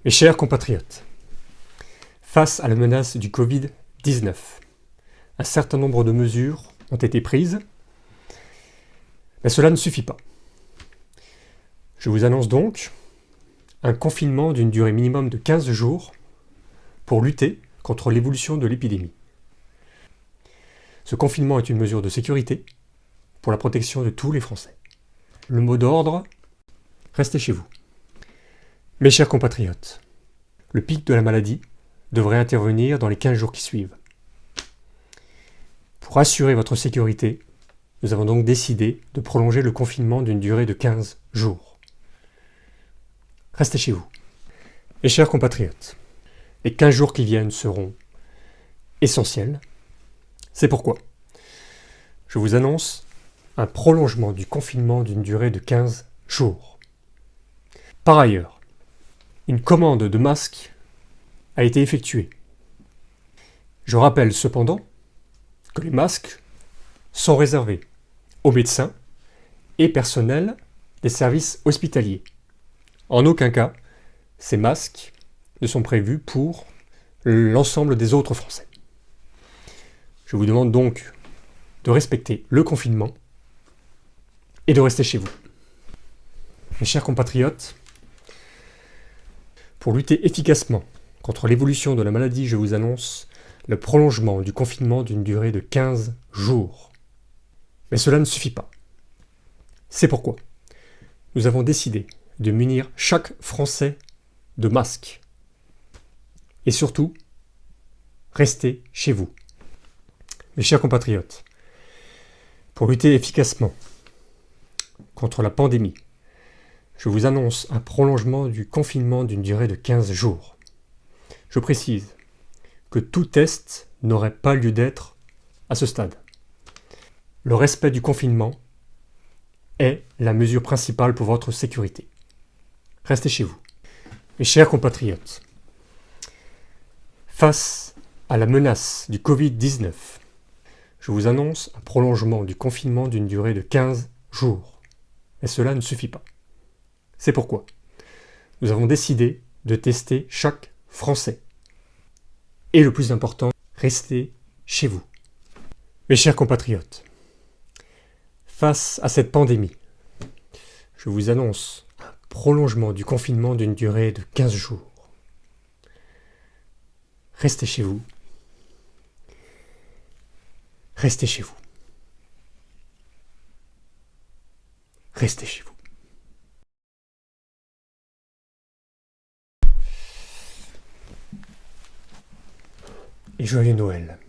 Mes chers compatriotes, face à la menace du Covid-19, un certain nombre de mesures ont été prises, mais cela ne suffit pas. Je vous annonce donc un confinement d'une durée minimum de 15 jours pour lutter contre l'évolution de l'épidémie. Ce confinement est une mesure de sécurité pour la protection de tous les Français. Le mot d'ordre, restez chez vous. Mes chers compatriotes, le pic de la maladie devrait intervenir dans les 15 jours qui suivent. Pour assurer votre sécurité, nous avons donc décidé de prolonger le confinement d'une durée de 15 jours. Restez chez vous. Mes chers compatriotes, les 15 jours qui viennent seront essentiels. C'est pourquoi je vous annonce un prolongement du confinement d'une durée de 15 jours. Par ailleurs, une commande de masques a été effectuée. Je rappelle cependant que les masques sont réservés aux médecins et personnels des services hospitaliers. En aucun cas, ces masques ne sont prévus pour l'ensemble des autres Français. Je vous demande donc de respecter le confinement et de rester chez vous. Mes chers compatriotes, pour lutter efficacement contre l'évolution de la maladie, je vous annonce le prolongement du confinement d'une durée de 15 jours. Mais cela ne suffit pas. C'est pourquoi nous avons décidé de munir chaque Français de masques. Et surtout, restez chez vous. Mes chers compatriotes, pour lutter efficacement contre la pandémie, je vous annonce un prolongement du confinement d'une durée de 15 jours. Je précise que tout test n'aurait pas lieu d'être à ce stade. Le respect du confinement est la mesure principale pour votre sécurité. Restez chez vous. Mes chers compatriotes, face à la menace du Covid-19, je vous annonce un prolongement du confinement d'une durée de 15 jours. Mais cela ne suffit pas. C'est pourquoi nous avons décidé de tester chaque Français. Et le plus important, restez chez vous. Mes chers compatriotes, face à cette pandémie, je vous annonce un prolongement du confinement d'une durée de 15 jours. Restez chez vous. Restez chez vous. Restez chez vous. Et joyeux Noël.